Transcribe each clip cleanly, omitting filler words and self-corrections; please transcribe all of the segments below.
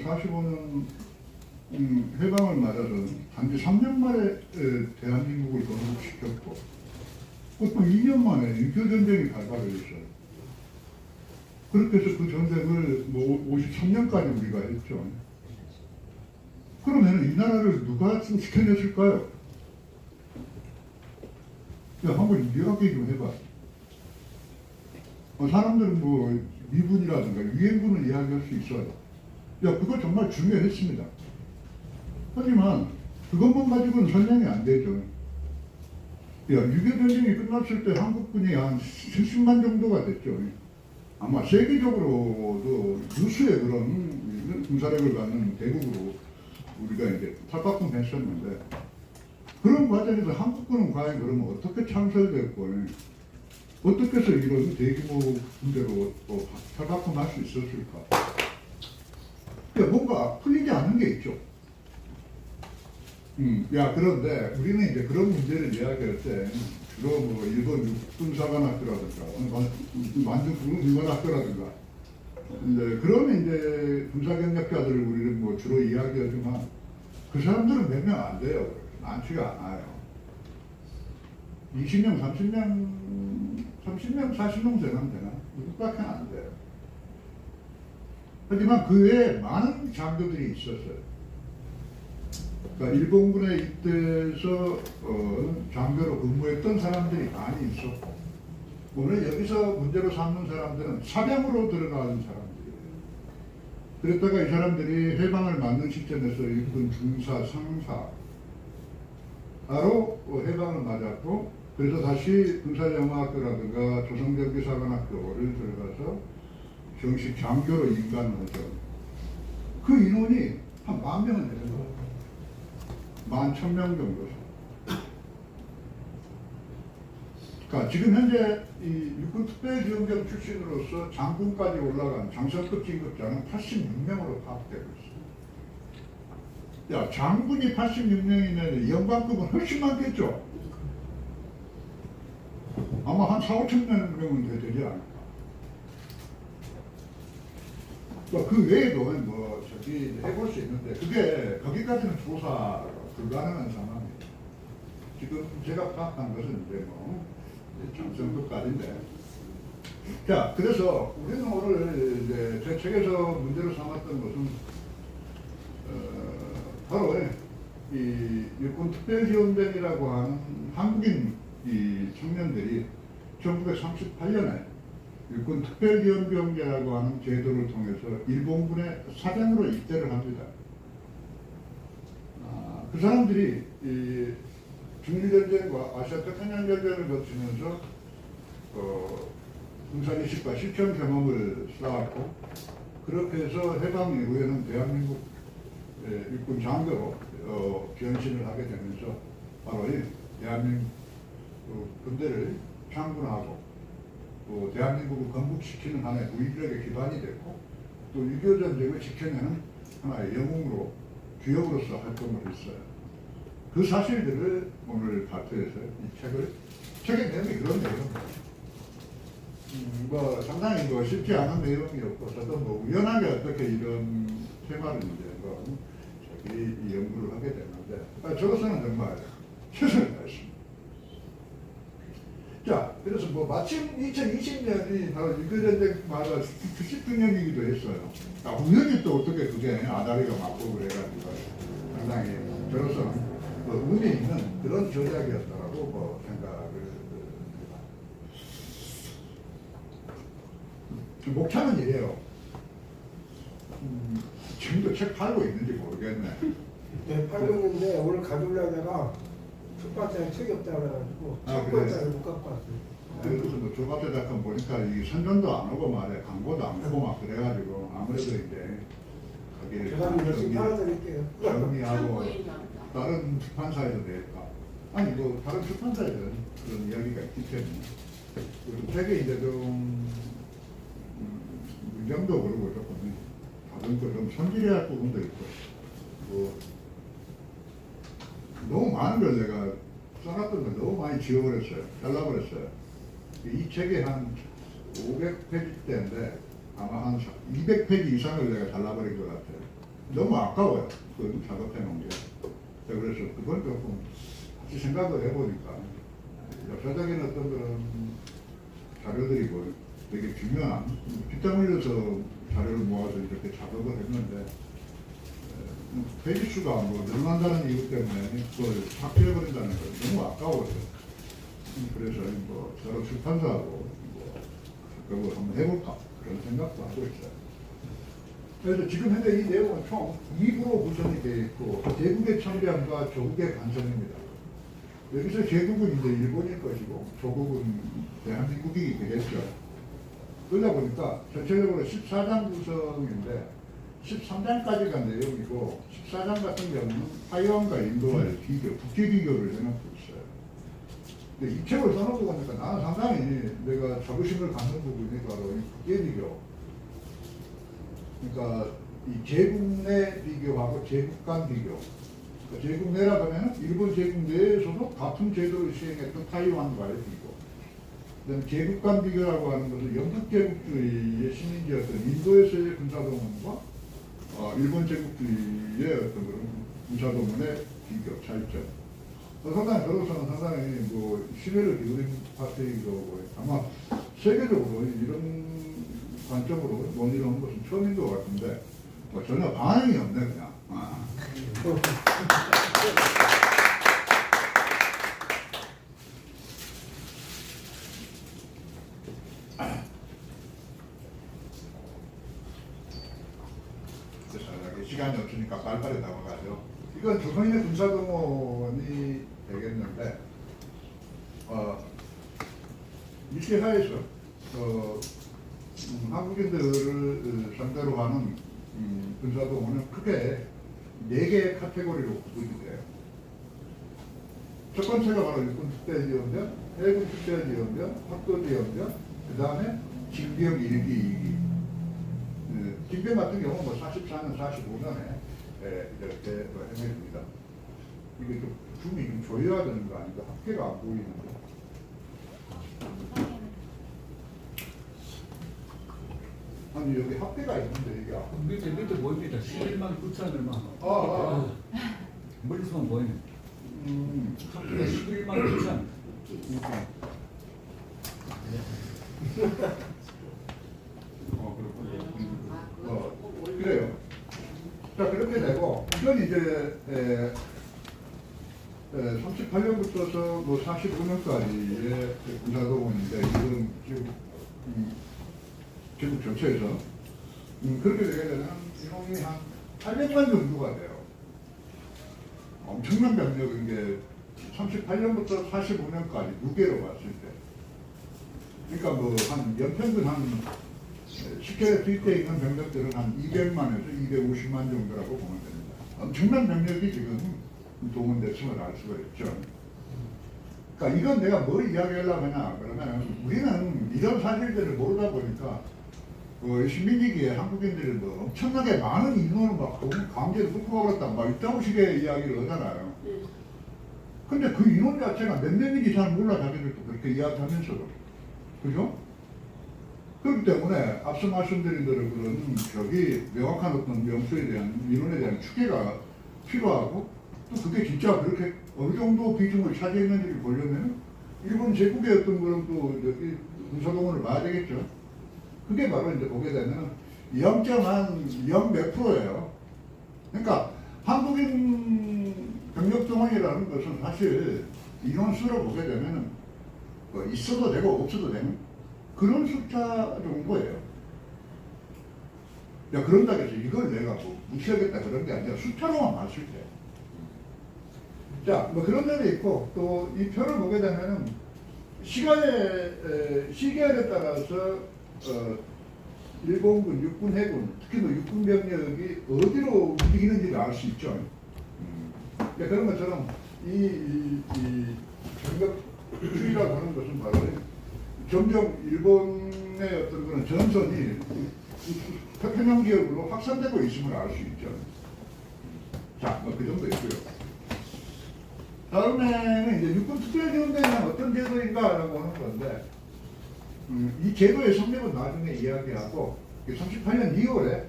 45년 해방을 맞아서 단지 3년 만에 대한민국을 건국시켰고 보통 2년 만에 6.25 전쟁이 발발했어요. 그렇게 해서 그 전쟁을 뭐 53년까지 우리가 했죠. 그러면 이 나라를 누가 좀 지켜냈을까요? 야, 한번 이야기 좀 해봐. 사람들은 뭐 미군이라든가 유엔군을 이야기할 수 있어요. 야, 그거 정말 중요했습니다. 하지만 그것만 가지고는 설명이 안 되죠. 야, 6.25 전쟁이 끝났을 때 한국군이 한 70만 정도가 됐죠. 아마 세계적으로도 유수의 그런 군사력을 갖는 대국으로 우리가 이제 탈바꿈했었는데, 그런 과정에서 한국군은 과연 그러면 어떻게 창설됐고 어떻게 해서 이런 대규모 군대로 또 탈바꿈할 수 있었을까? 뭔가 풀리지 않은 게 있죠. 그런데 우리는 이제 그런 문제를 이야기할 때 주로 뭐 일본 육군사관학교라든가 만주군사관학교라든가 그런 이제 군사경력자들을 우리는 뭐 주로 이야기하지만 그 사람들은 몇 명 안 돼요. 많지가 않아요. 20명, 30명, 40명 되나? 이것밖에 안 돼요. 하지만 그 외에 많은 장교들이 있었어요. 그러니까 일본군에 입대해서 장교로 근무했던 사람들이 많이 있었고, 오늘 여기서 문제로 삼는 사람들은 사병으로 들어가는 사람들이에요. 그랬다가 이 사람들이 해방을 맞는 시점에서 일본 중사, 상사로 해방을 맞았고, 그래서 다시 군사영화학교라든가 조선경기사관학교를 들어가서 정식 장교로 임관을 하죠. 그 인원이 한 10,000명은 되는 거예요. 11,000명 정도. 그러니까 지금 현재 이 육군특별지원병 출신으로서 장군까지 올라간 장성급 진급자는 86명으로 파악되고 있어요. 야, 장군이 86명이면 영관급은 훨씬 많겠죠? 아마 한 4,5,000명은 되지 않을까. 그 외에도 뭐 저기 해볼 수 있는데 그게 거기까지는 조사 불가능한 상황이에요. 지금 제가 파악한 것은 이제 뭐 장성급까지인데. 자, 그래서 우리는 오늘 이제 제 책에서 문제로 삼았던 것은 바로 이 육군특별지원병이라고 하는 한국인 이 청년들이 1938년에 육군특별지원병이라고 하는 제도를 통해서 일본군의 사병으로 입대를 합니다. 그 사람들이 이 중일전쟁과 아시아태평양전쟁을 거치면서 군사기식과 실전 경험을 쌓았고, 그렇게 해서 해방 이후에는 대한민국 육군 장교로 변신을 하게 되면서 바로 이 대한민국 군대를 창군하고 또 대한민국을 건국시키는 하나의 무기력의 기반이 됐고, 또 6.25 전쟁을 지켜내는 하나의 영웅으로 주역으로서 활동을 했어요. 그 사실들을 오늘 발표해서 이 책의 내용이 그런 내용입니다. 뭐 상당히 뭐 쉽지 않은 내용이었고, 저도 뭐 우연하게 어떻게 이런 테마를 이제 저기 연구를 하게 됐는데, 저로서는 정말 최선을 다했습니다. 자, 그래서 뭐 마침 2020년이 바로 6.25 전쟁 맞아 90주년이기도 했어요. 우연히 또 어떻게 그게 아다리가 맞고 그래가지고 상당히 저로서는 의미 있는 그런 조작이었다라고 뭐 생각을 해요. 목차는 이래요. 지금도 책 팔고 있는지 모르겠네. 네, 팔고 있는데 오늘 가져오려다가 출판사에 책이 없다 그래가지고 출판사를 못 갖고 왔어요. 그래서 뭐 조갑대작품 보니까 이 선전도 안 오고 말해, 광고도 안 오고 막 그래가지고 아무래도 이제 거기를 제가 열심히 팔아드릴게요. 정리하고 다른 출판사에도 낼까? 아니 뭐 다른 출판사에는 그런 이야기가 있기 때문에 그리고 책이 이제 좀 문장도 그러고 조금 다른 거 좀 손질해야 할 부분도 있고 뭐 너무 많은 걸 내가 써놨던 걸 너무 많이 지워버렸어요. 잘라버렸어요. 이 책이 한 500페이지대인데 아마 한 200페이지 이상을 내가 잘라버린 것 같아요. 너무 아까워요. 그 작업해 놓은 게. 그래서 그건 조금 같이 생각을 해보니까 역사적인 어떤 그런 자료들이 뭐 되게 중요한 빗땀 흘려서 자료를 모아서 이렇게 작업을 했는데 페이지 수가 뭐 늘어난다는 이유 때문에 그걸 삭제해버린다는 건 너무 아까워서 그래서 뭐 서로 출판사하고 뭐 그걸 한번 해볼까 그런 생각도 하고 있어요. 그래서 지금 현재 이 내용은 총 2부로 구성이 되어 있고 제국의 참배함과 조국의 반성입니다. 여기서 제국은 이제 일본일 것이고 조국은 대한민국이 되겠죠. 그러다 보니까 전체적으로 14장 구성인데 13장까지가 내용이고 14장 같은 경우는 타이완과 인도와의 비교, 국제 비교를 해놓고 있어요. 근데 이 책을 써놓고 보니까 나는 상당히 내가 자부심을 갖는 부분이 바로 이 국제 비교. 그러니까 이 제국 내 비교하고 제국 간 비교. 그러니까 제국 내라고 하면 일본 제국 내에서도 같은 제도를 시행했던 타이완과의 비교. 그다음에 제국 간 비교라고 하는 것은 영국 제국주의의 식민지였던 인도에서의 군사동원과 일본 제국주의의 어떤 그런 군사동원의 비교, 차이점. 상당히 저로서는 상당히 뭐 신뢰를 기울인 파트이기도 하고 아마 세계적으로 이런 관점으로 논의하는 것은 처음인 것 같은데 뭐 전혀 반응이 없네 그냥. 시간이 없으니까 빨리빨리 넘어가죠. 이건 조선인의 군사동원이 되겠는데 일제사회에서 한국인들을 상대로 하는 군사동원은 크게 4개의 카테고리로 구분이 돼요. 첫 번째가 바로 육군특별지원병, 해군특별지원병, 학도지원병, 그 다음에 징병 1기, 2기. 징병 같은 경우는 뭐 44년, 45년에 이렇게 행해집니다. 이게 좀 줌이 좀 조여야 되는 거 아닌가? 합계가 안 보이는데. 아니 여기 합계가 있는데 이게 밑에 보입니다. 11만 9천 얼마. 멀리서만 보이네. 합계가 11만 9천. 그래요. 자, 그렇게 되고, 이건 이제, 38년부터서 뭐 45년까지의 군사동원인데, 이건 지금 전체에서, 그렇게 되게 되면 인원이 한 800만 정도가 돼요. 엄청난 병력인 게 38년부터 45년까지 무게로 봤을 때. 그러니까 뭐 한 연평균 한 쉽게 투입되어 있는 병력들은 한 200만에서 250만 정도라고 보면 됩니다. 엄청난 병력이 지금 동원됐음을 알 수가 있죠. 그러니까 이건 내가 뭘 이야기하려고 하냐 그러면 우리는 이런 사실들을 모르다 보니까 식민지기에 한국인들이 뭐 엄청나게 많은 인원을 막 강제로 끌고 가버렸다 막 이따구 식의 이야기를 하잖아요. 근데 그 인원 자체가 몇 명인지 잘 몰라 자기들도 그렇게 이야기하면서도. 그죠? 그렇기 때문에 앞서 말씀드린 대로 그런 명확한 어떤 명수에 대한 민원에 대한 추계가 필요하고 또 그게 진짜 그렇게 어느 정도 비중을 차지했는지를 보려면 일본 제국의 어떤 그런 또 여기 군사동원을 봐야 되겠죠. 그게 바로 이제 보게 되면 0.몇 프로예요. 그러니까 한국인 병력 동원이라는 것은 사실 인원수로 보게 되면 뭐 있어도 되고 없어도 되는 그런 숫자 정도예요. 야, 그런다고 해서 이걸 내가 뭐 무시하겠다 그런 게 아니라 숫자로만 봤을 때. 자, 뭐 그런 점이 있고 또 이 표를 보게 되면은 시기에 따라서 일본군, 육군, 해군, 특히 뭐 육군 병력이 어디로 움직이는지를 알 수 있죠. 그런 것처럼 이 병력 추이라고 하는 것은 바로 점점 일본의 어떤 그런 전선이 태평양 지역으로 확산되고 있음을 알 수 있죠. 자, 뭐 그 정도 있고요. 다음에는 이제 육군 특별지원대는 어떤 제도인가라고 하는 건데, 이 제도의 성립은 나중에 이야기하고 38년 2월에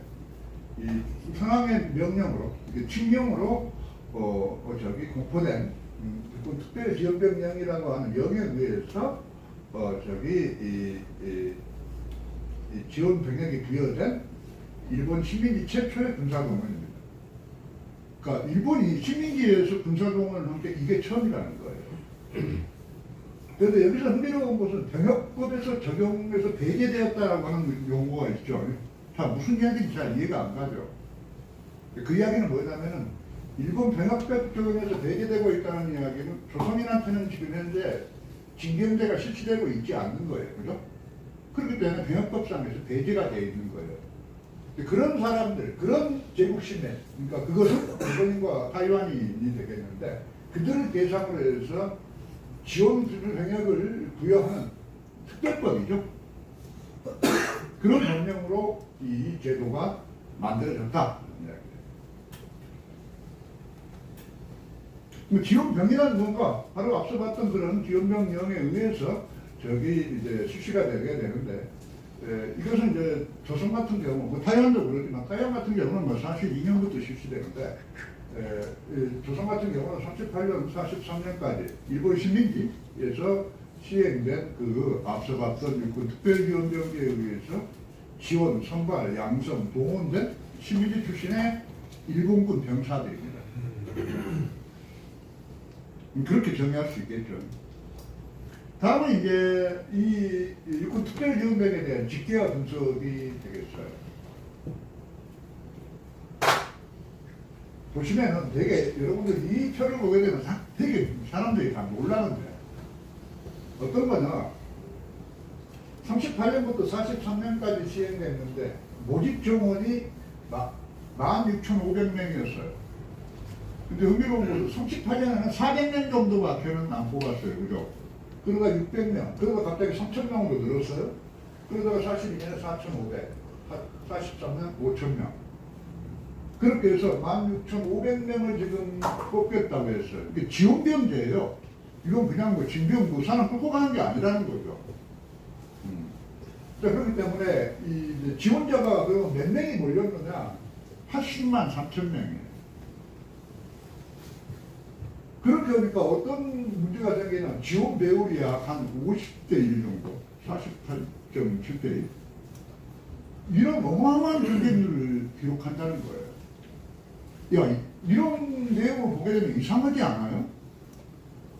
이 상황의 명령으로, 이게 칙령으로 공포된 특별지원병령이라고 하는 명에 의해서 이 지원 병력이 부여된 일본 식민지 최초의 군사동원입니다. 그러니까 일본이 식민지에서 군사동원을 한 게 이게 처음이라는 거예요. 그런데 여기서 흥미로운 것은 병역법에서 적용해서 배제되었다라고 하는 용어가 있죠. 자, 무슨 이야기인지 잘 이해가 안 가죠. 그 이야기는 뭐냐면은 일본 병역법 적용해서 배제되고 있다는 이야기는 조선인한테는 지금 현재 징병제가 실시되고 있지 않는 거예요. 그죠? 그렇기 때문에 병역법상에서 배제가 되어 있는 거예요. 그런 사람들, 그런 제국시민, 그러니까 그것은 일본인과 타이완인이 되겠는데 그들을 대상으로 해서 지원 병역을 부여하는 특별법이죠. 그런 법령으로 이 제도가 만들어졌다. 지원병이라는 뭔가 바로 앞서 봤던 그런 지원병령에 의해서 이제 실시가 되게 되는데 이것은 이제 조선 같은 경우, 뭐 타이완도 그렇지만 타이완 같은 경우는 뭐 42년부터 실시되는데 조선 같은 경우는 38년, 43년까지 일본 식민지에서 시행된 그 앞서 봤던 육군 특별지원병에 의해서 지원, 선발, 양성, 동원된 식민지 출신의 일본군 병사들입니다. 그렇게 정의할 수 있겠죠. 다음은 이제 이 육군 특별지원병에 대한 직계화 분석이 되겠어요. 보시면은 되게 여러분들 이 표를 보게 되면 되게 사람들이 다 놀라는데 어떤 거냐 38년부터 43년까지 시행됐는데 모집 정원이 16,500명이었어요. 근데 흥미로운 것은 38년에는 400명 정도밖에는 안 뽑았어요. 그죠? 그러다가 600명, 그러다가 갑자기 3,000명으로 늘었어요. 그러다가 42년에 4,500, 43년 5,000명. 그렇게 해서 16,500명을 지금 뽑겠다고 했어요. 이게 지원병제예요. 이건 그냥 뭐 징병 무산을 끌고 가는 게 아니라는 거죠. 자, 그렇기 때문에 이 지원자가 그럼 몇 명이 몰렸느냐? 80만 3천 명이에요. 그렇게 하니까 어떤 문제가 생기냐? 지원 배율이 약 한 50대 1 정도, 48.7대 1. 이런 어마어마한 경쟁률을 기록한다는 거예요. 야, 이런 내용을 보게 되면 이상하지 않아요?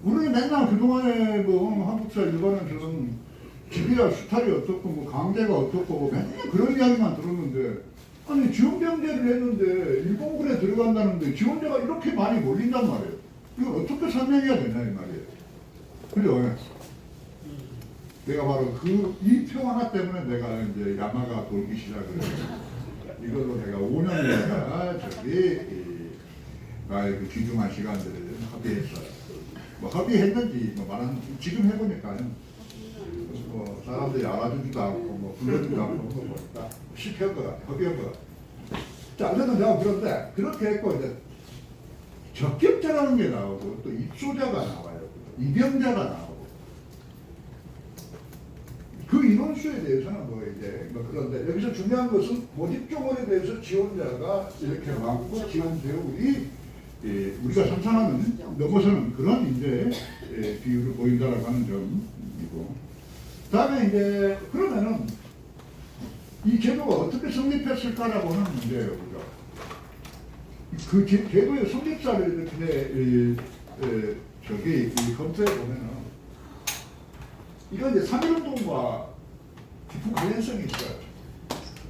우리는 맨날 그동안에 뭐 한국사 일반은 저는 집이야 수탈이 어떻고 뭐 강제가 어떻고 맨날 그런 이야기만 들었는데 아니 지원병제를 했는데 일본군에 들어간다는데 지원자가 이렇게 많이 몰린단 말이에요. 이걸 어떻게 설명해야 되냐 이 말이에요. 그죠? 내가 바로 이 표 하나 때문에 내가 이제 야마가 돌기 시작을 해요. 이걸로 내가 5년이나 나의 그 귀중한 시간들을 합의했어요. 뭐 합의했는지 뭐 말하는 지금 해보니까 뭐 사람들이 알아주지도 않고 뭐 불러주지도 않고 뭐 보니까 실패한 것 같아. 합의한 것 같아. 자, 어쨌든 내가 그런데 그렇게 했고 이제 적격자라는 게 나오고 또 입소자가 나와요. 입영자가 나오고 그 인원수에 대해서는 뭐 이제 뭐 그런데 여기서 중요한 것은 모집 조건에 대해서 지원자가 이렇게 많고 지원 배율이 우리가 상상하는 넘어서는 그런 이제 비율을 보인다라고 하는 점이고 다음에 이제 그러면은 이 제도가 어떻게 성립했을까라고 하는 문제예요, 그죠? 그 제도의 성립사를 이렇게 검토해 보면은 이건 이제 3.1운동과 깊은 관련성이 있어요.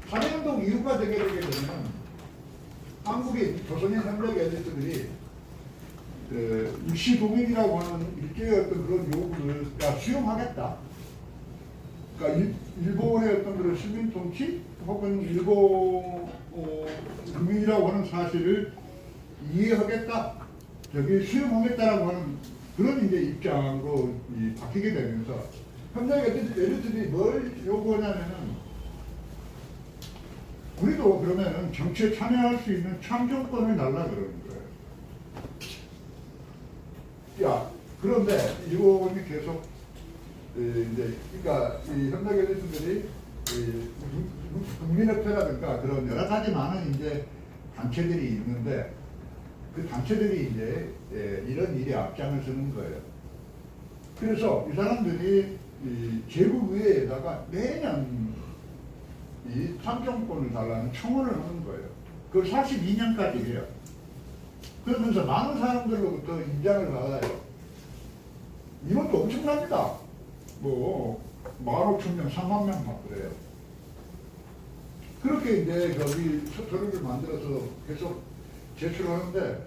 3.1운동 이후가 되게 되면 한국의 조선인 협력 엘리트들이 일시동맹이라고 하는 일제의 어떤 그런 요구를 수용하겠다. 그러니까 일본의 어떤 그런 식민 통치 혹은 일본 국민이라고 하는 사실을 이해하겠다, 수용하겠다라고 하는 그런 이제 입장으로 바뀌게 되면서 협력 엘리트들이 뭘 요구하냐면은 우리도 그러면은 정치에 참여할 수 있는 참정권을 달라 그러는 거예요. 야, 그런데 일본이 계속 이제 그러니까 이 협력 엘리트들이 국민협회라든가 그런 여러 가지 많은 이제 단체들이 있는데 그 단체들이 이제 이런 일에 앞장을 서는 거예요. 그래서 이 사람들이 이 제국의회에다가 매년 이 참정권을 달라는 청원을 하는 거예요. 그걸 42년까지 해요. 그러면서 많은 사람들로부터 인정을 받아요. 이것도 엄청납니다. 뭐 15,000명, 3만 명 막 그래요. 그렇게 이제 저기 서류를 만들어서 계속 제출하는데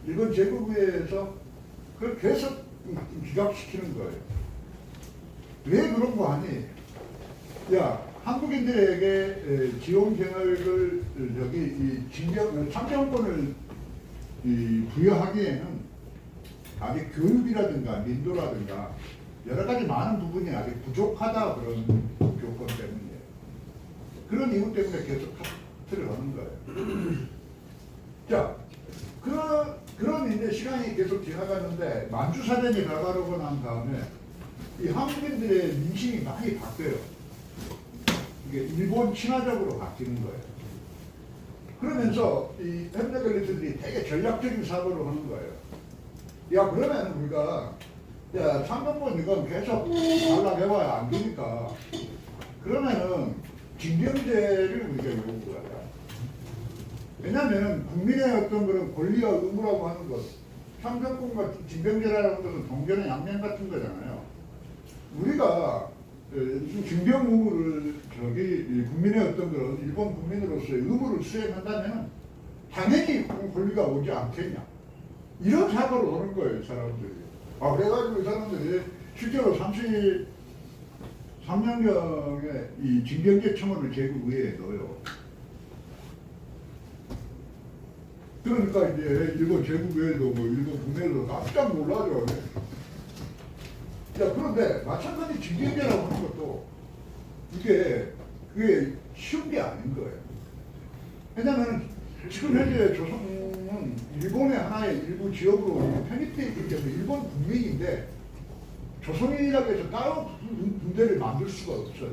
일본 제국의회에서 그걸 계속 기각시키는 거예요. 왜 그런 거 하니? 야, 한국인들에게 지원 경력을 저기 이 참정권을 부여하기에는 아직 교육이라든가 민도라든가 여러 가지 많은 부분이 아직 부족하다 그런 조건 때문이에요. 그런 이유 때문에 계속 카트를 하는 거예요. 자, 그런 이제 시간이 계속 지나가는데 만주사변이 발발하고 난 다음에 이 한국인들의 민심이 많이 바뀌어요. 이게 일본 친화적으로 바뀌는 거예요. 그러면서 이 현대 엘리트들이 되게 전략적인 사고를 하는 거예요. 야, 그러면 우리가 야, 참정권 이건 계속 발락해봐야 안 되니까 그러면은 징병제를 우리가 요구하자. 왜냐하면 국민의 어떤 그런 권리와 의무라고 하는 것, 참정권과 징병제라는 것은 동전의 양면 같은 거잖아요. 우리가 징병 의무를 저기 국민의 어떤 그런 일본 국민으로서의 의무를 수행한다면 당연히 권리가 오지 않겠냐. 이런 사고를 오는 거예요, 이 사람들이. 아, 그래가지고 이 사람들이 실제로 33년경에 이 징병제 청원을 제국의회에 넣어요. 그러니까 이제 일본 제국의회도 뭐 일본 국내에도 깜짝 놀라죠. 야, 그런데 마찬가지 징병제라고 하는 것도 그게 쉬운 게 아닌 거예요. 왜냐하면 지금 현재 조선은 일본의 하나의 일부 지역으로 편입되어 있기 때문에 일본 국민인데 조선인이라고 해서 따로 군대를 만들 수가 없어요.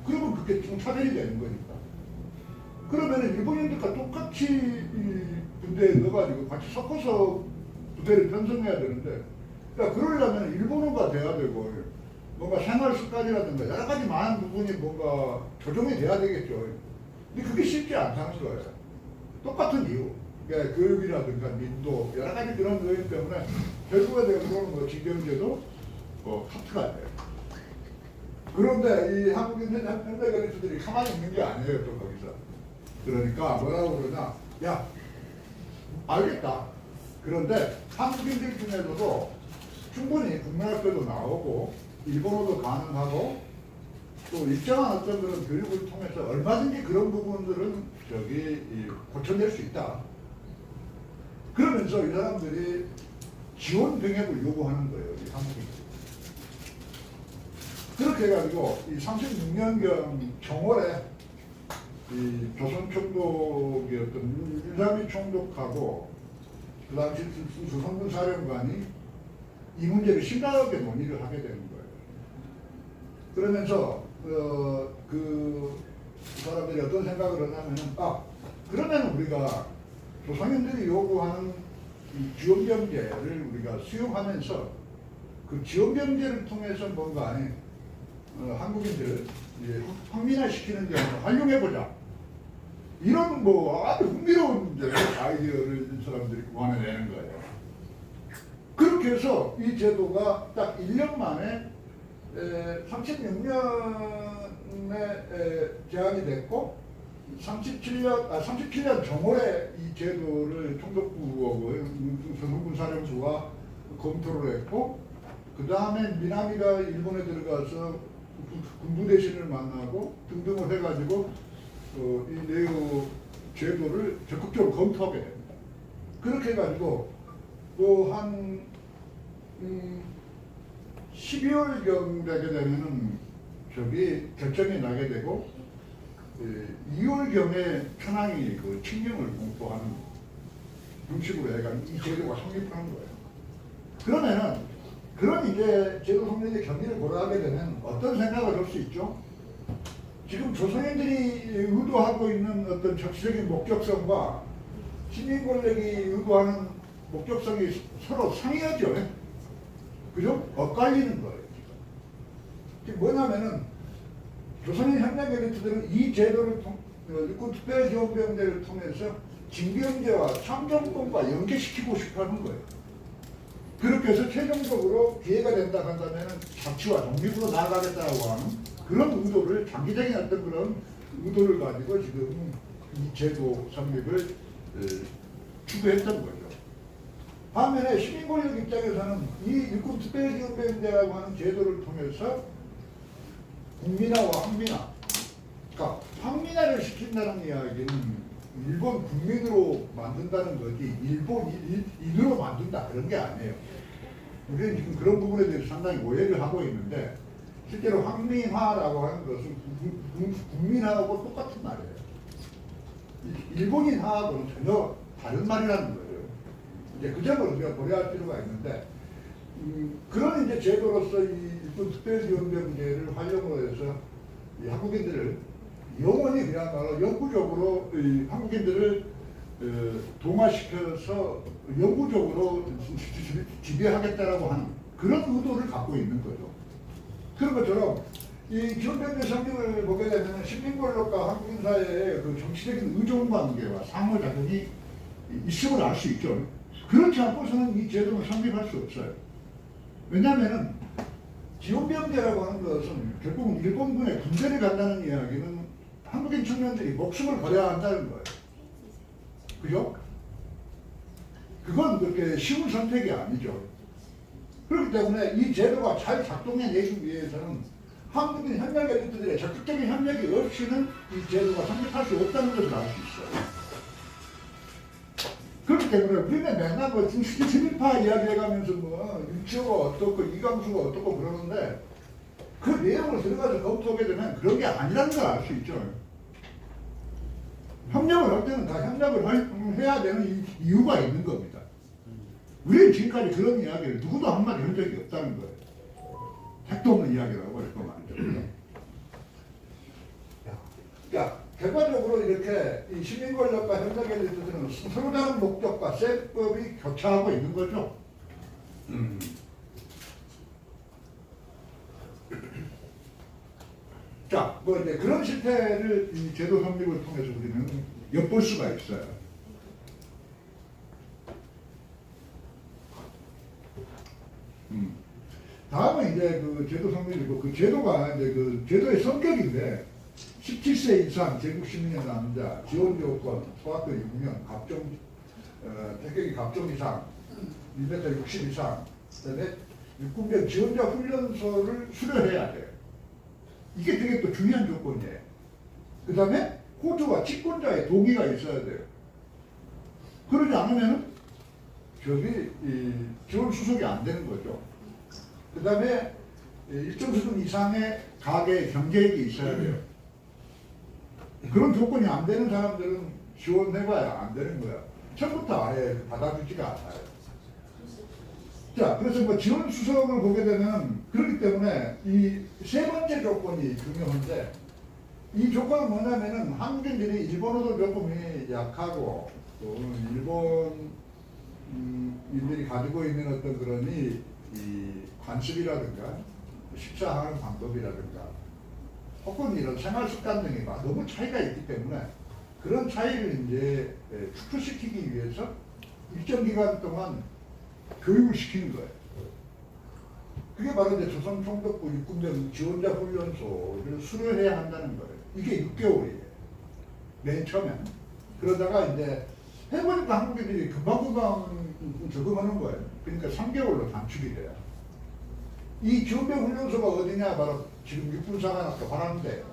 그러면 그게 좀 차별이 되는 거니까. 그러면 일본인들과 똑같이 군대에 넣어가지고 같이 섞어서 부대를 편성해야 되는데, 그러니까 그러려면 일본어가 돼야 되고, 뭔가 생활 습관이라든가 여러 가지 많은 부분이 뭔가 조정이 돼야 되겠죠. 근데 그게 쉽지 않다는 거예요. 똑같은 이유. 그러니까 교육이라든가 민도, 여러 가지 그런 요인 때문에 결국에 되면 뭐 징병제도 카트가 돼요. 그런데 이 한국인 현대 엘리트들이 가만히 있는 게 아니에요, 또 거기서. 그러니까 뭐라고 그러냐, 야, 알겠다. 그런데 한국인들 중에서도 충분히 국민학교도 나오고 일본어도 가능하고 또 일정한 어떤 그런 교육을 통해서 얼마든지 그런 부분들은 고쳐낼 수 있다. 그러면서 이 사람들이 지원 병역을 요구하는 거예요, 이 한국인들이. 그렇게 해가지고 이 36년경 정월에 이 조선 총독의 어떤 일삼이 총독하고 그 당시 조선군 사령관이 이 문제를 심각하게 논의를 하게 되는 거예요. 그러면서 그 사람들이 어떤 생각을 하냐면은, 그러면 우리가 조선인들이 요구하는 이 지원병제를 우리가 수용하면서 그 지원병제를 통해서 뭔가 한국인들을 확민화시키는 데 활용해보자. 이런 뭐 아주 흥미로운 아이디어를 이 사람들이 구안해내는 거예요. 그렇게 해서 이 제도가 딱 1년 만에 36년에 제안이 됐고 37년 정월에 이 제도를 총독부하고 조선군 사령부가 검토를 했고, 그 다음에 미나미가 일본에 들어가서 군부 대신을 만나고 등등을 해가지고 이 내용 제도를 적극적으로 검토하게 됩니다. 그렇게 해가지고 또 한 12월경 되게 되면은 결정이 나게 되고 2월경에 천황이 그 칙령을 공포하는 방식으로 해가지고 이 제도가 성립하는 거예요. 그러면은 그런 이제 제도 성립의 경위를 고려하게 되면 어떤 생각을 할 수 있죠? 지금 조선인들이 의도하고 있는 어떤 정치적인 목적성과 시민 권력이 의도하는 목적성이 서로 상이하죠. 그죠? 엇갈리는 거예요. 지금 뭐냐면은 조선인 협력 엘리트들은 이 제도를 육군 특별지원병대를 통해서 징병제와 참정권과 연계시키고 싶어하는 거예요. 그렇게 해서 최종적으로 기회가 된다 한다면 자치와 독립으로 나아가겠다고 하는 그런 의도를 장기적인 어떤 그런 의도를 가지고 지금 이 제도 성립을 추구했던 거죠. 반면에 시민권력 입장에서는 이 육군 특별지원병대라고 하는 제도를 통해서 국민화와 황민화, 그러니까 황민화를 시킨다는 이야기는 일본 국민으로 만든다는 거지 일본인으로 만든다 그런 게 아니에요. 우리는 지금 그런 부분에 대해서 상당히 오해를 하고 있는데 실제로 황민화라고 하는 것은 국민하고 똑같은 말이에요. 일본인하고는 전혀 다른 말이라는 거예요. 이제 그 점을 우리가 고려할 필요가 있는데 그런 이제 제도로서 이 일본 특별지원병제를 활용을 해서 이 한국인들을 영원히 그야말로 영구적으로 이 한국인들을 동화시켜서 영구적으로 지배하겠다라고 하는 그런 의도를 갖고 있는 거죠. 그런 것처럼 이 지원병제 성립을 보게 되면 시민권력과 한국인 사이의 그 정치적인 의존관계와 상호작용이 있음을 알 수 있죠. 그렇지 않고서는 이 제도는 성립할 수 없어요. 왜냐하면 지원병제라고 하는 것은 결국은 일본군의 군대를 간다는 이야기는 한국인 청년들이 목숨을 걸어야 한다는 거예요. 그죠? 그건 그렇게 쉬운 선택이 아니죠. 그렇기 때문에 이 제도가 잘 작동해내기 위해서는 한국인 협력 엘리트들의 적극적인 협력이 없이는 이 제도가 성립할 수 없다는 것을 알 수 있어요. 그렇기 때문에 우리는 맨날 뭐 친일파 이야기해가면서 뭐 윤치호가 어떻고 이광수가 어떻고 그러는데 그 내용을 들어가서 검토하게 되면 그런 게 아니라는 걸 알 수 있죠. 협력을 할 때는 다 협력을 해야 되는 이유가 있는 겁니다. 우리는 지금까지 그런 이야기를 누구도 한마디 한 적이 없다는 거예요. 택도 없는 이야기라고 할 거 말이죠. 야, 결과적으로 이렇게 이 시민 권력과 협력 엘리트들은 서로 다른 목적과 셈법이 교차하고 있는 거죠. 자, 뭐 이제 그런 실태를 이 제도 성립을 통해서 우리는 엿볼 수가 있어요. 다음은 이제 그 제도 성립이고 그 제도가 이제 그 제도의 성격인데 17세 이상 제국 시민의 남자, 지원 조건, 소학교 6년, 태격이 갑종 이상, 1m 60 이상, 그다음에 육군병 지원자 훈련소를 수료해야 돼요. 이게 되게 또 중요한 조건이에요. 그 다음에 호주와 집권자의 동의가 있어야 돼요. 그러지 않으면 지원 수속이 안 되는 거죠. 그 다음에 일정 수준 이상의 가계 경제액이 있어야 돼요. 그런 조건이 안 되는 사람들은 지원해봐야 안 되는 거야. 처음부터 아예 받아주지가 않아요. 자, 그래서 뭐 지원 수석을 보게 되면 그렇기 때문에 이 세 번째 조건이 중요한데 이 조건은 뭐냐면은 한국인들이 일본어도 조금이 약하고 또 일본인들이 가지고 있는 어떤 그런 이 관습이라든가 식사하는 방법이라든가 혹은 이런 생활 습관 등이 너무 차이가 있기 때문에 그런 차이를 이제 축소시키기 위해서 일정 기간 동안 교육을 시키는 거예요. 그게 바로 이제 조선총독부 육군병 지원자 훈련소를 수료해야 한다는 거예요. 이게 6개월이에요. 맨 처음에는. 그러다가 이제 해보니까 한국인들이 금방금방 적응하는 거예요. 그러니까 3개월로 단축이 돼요. 이 지원병 훈련소가 어디냐? 바로 지금 육군사관학교 화랑대예요.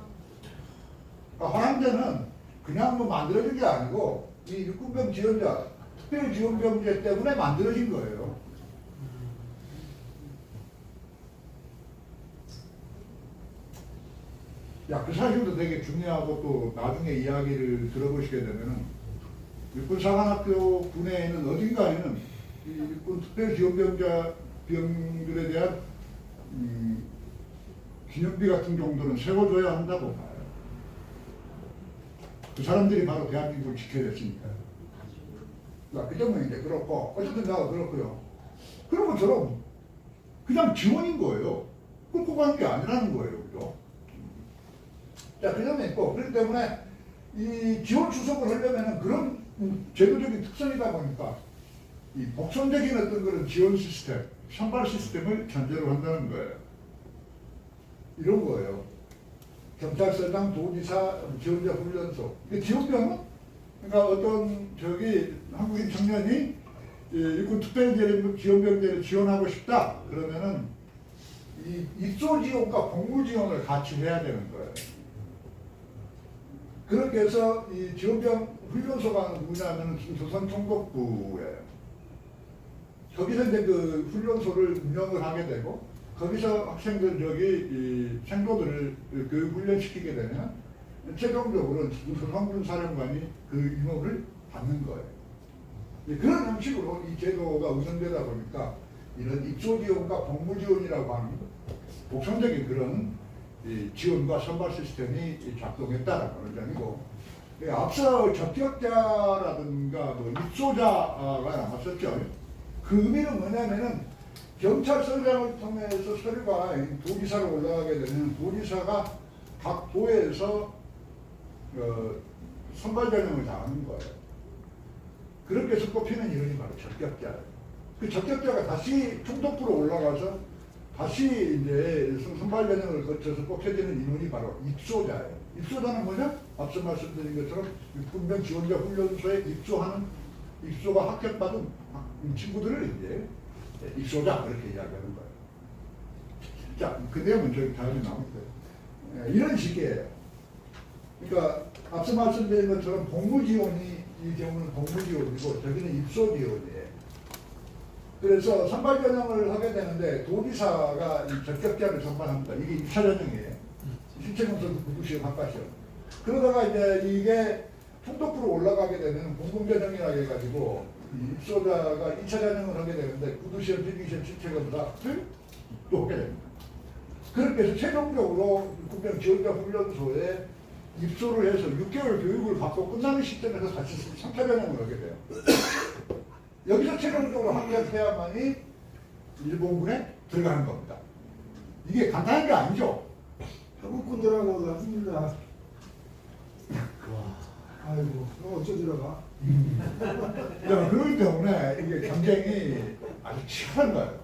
그러니까 화랑대는 그냥 뭐 만들어진 게 아니고 이 육군병 지원자 특별지원병제 때문에 만들어진 거예요. 야, 그 사실도 되게 중요하고 또 나중에 이야기를 들어보시게 되면은 육군사관학교 군에는 어딘가에는 이 육군 특별지원병들에 대한 기념비 같은 정도는 세워줘야 한다고 봐요. 그 사람들이 바로 대한민국을 지켜야 됐으니까. 그 점은 이제 그렇고, 어쨌든 내가 그렇고요. 그런 것처럼 그냥 지원인 거예요. 끌고 가는 게 아니라는 거예요. 그죠? 자, 그 점이 있고, 그렇기 때문에 이 지원 수속을 하려면은 그런 제도적인 특성이다 보니까 이 복선적인 어떤 그런 지원 시스템, 선발 시스템을 전제로 한다는 거예요. 이런 거예요. 경찰서장, 도지사, 지원자 훈련소. 지원병은 그러니까 어떤 한국인 청년이 육군 특별대를 지원병대를 지원하고 싶다 그러면은 이 입소 지원과 복무 지원을 같이 해야 되는 거예요. 그렇게 해서 이 지원병 훈련소가 누구냐면 조선총독부예요. 거기서 이제 그 훈련소를 운영을 하게 되고 거기서 학생들 이 생도들을 교육 훈련시키게 되면 최종적으로 조선군 사령관이 그 임무를 받는 거예요. 그런 형식으로 이 제도가 운영되다 보니까 이런 입소 지원과 복무 지원이라고 하는 복선적인 그런 지원과 선발 시스템이 작동했다라는 점이고, 앞서 적격자라든가 뭐 입소자가 나왔었죠. 그 의미는 뭐냐면은 경찰서장을 통해서 서류가 도지사로 올라가게 되면 도지사가 각 도에서 선발 전형을 다 하는 거예요. 그렇게 해서 뽑히는 인원이 바로 적격자예요. 그 적격자가 다시 총독부로 올라가서 다시 이제 선발 전형을 거쳐서 뽑혀지는 인원이 바로 입소자예요. 입소자는 뭐냐? 앞서 말씀드린 것처럼 군병 지원자 훈련소에 입소가 합격받은 친구들을 이제 입소자 그렇게 이야기하는 거예요. 자, 그 내용은 저기 다음에 나올 거예요. 이런 식이에요. 그러니까 앞서 말씀드린 것처럼 복무 지원이 이 경우는 복무 지원이고 저기는 입소 지원이에요. 그래서 선발 전형을 하게 되는데 도지사가 이 적격자를 선발합니다. 이게 2차 전형이에요. 신체공선 구두시험 합과시험. 그러다가 이제 이게 총독부로 올라가게 되면 공공전형이라고 해가지고 입소자가 2차 전형을 하게 되는데 구두시험, 필기시험, 신체검사를 또 하게 됩니다. 그렇게 해서 최종적으로 군병 지원자 훈련소에 입소를 해서 6개월 교육을 받고 끝나는 시점에서 다시 3차 전형을 하게 돼요. 여기서 최종적으로 합격해야만이 일본군에 들어가는 겁니다. 이게 간단한 게 아니죠. 한국군들하고 같습니다. 아이고, 그럼 어쩌 들어가? 그렇기 때문에 이게 경쟁이 아주 치열한 거예요.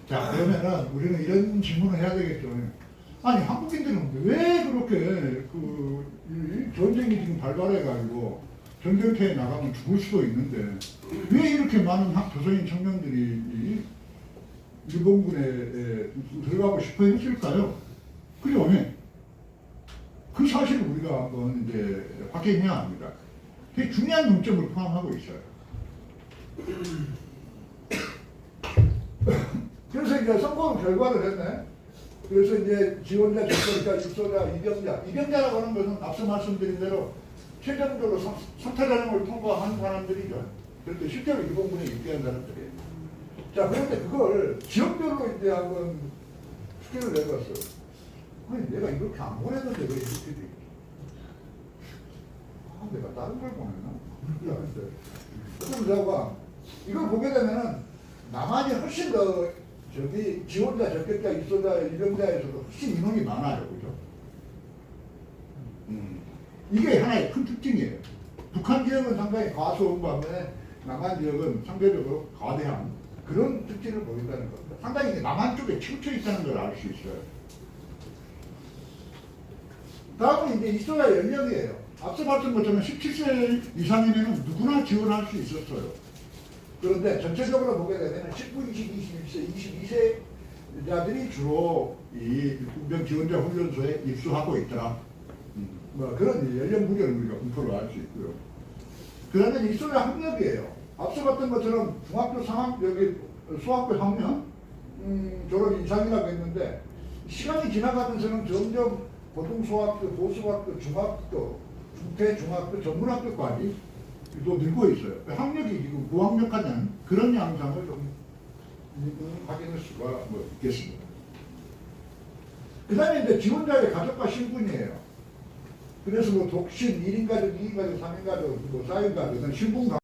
자, 그러면은 우리는 이런 질문을 해야 되겠죠. 아니, 한국인들은 왜 그렇게 전쟁이 지금 발발해가지고 전쟁터에 나가면 죽을 수도 있는데 왜 이렇게 많은 조선인 청년들이 일본군에 들어가고 싶어 했을까요? 그죠? 그 사실을 우리가 한번 이제 확인해야 합니다. 되게 중요한 문점을 포함하고 있어요. 그래서 이제 선거 결과를 했네. 그래서 이제 지원자, 적격자, 입소자, 입영자라고 하는 것은 앞서 말씀드린 대로 최종적으로 3차 전형을 통과한 사람들이죠. 그런데 실제로 일본군에 입대한 사람들이에요. 자, 그런데 그걸 지역별로 이제 한번 스케일을 내봤어요. 아니, 내가 이렇게 안 보냈는데 왜 이렇게 돼? 내가 다른 걸 보냈나? 그럼 내가 이걸 보게 되면은 남한이 훨씬 더 지원자, 적격자, 입소자, 입영자에서도 훨씬 인원이 많아요. 그죠? 이게 하나의 큰 특징이에요. 북한 지역은 상당히 과소한 반면에 남한 지역은 상대적으로 거대한 그런 특징을 보인다는 겁니다. 상당히 남한 쪽에 치우쳐 있다는 걸 알 수 있어요. 다음은 이제 입소자 연령이에요. 앞서 봤던 것처럼 17세 이상이면 누구나 지원할 수 있었어요. 그런데 전체적으로 보게 되면 19, 20, 21세, 22세자들이 주로 이 군병 지원자 훈련소에 입소하고 있더라. 뭐 그런 연령 구별을 우리가 공표를 할 수 있고요. 그 다음에 입소자 학력이에요. 앞서 봤던 것처럼 중학교 3학년, 여기 수학교 3년 졸업 이상이라고 했는데 시간이 지나가면서는 점점 고등수학교, 고수학교, 중학교, 중퇴중학교, 전문학교까지 또 늘고 있어요. 학력이 지금 고학력화된 그런 양상을 좀 확인할 수가 있겠습니다. 그 다음에 이제 지원자의 가족과 신분이에요. 그래서 뭐 독신 1인 가족, 2인 가족, 3인 가족, 뭐 4인 가족, 신분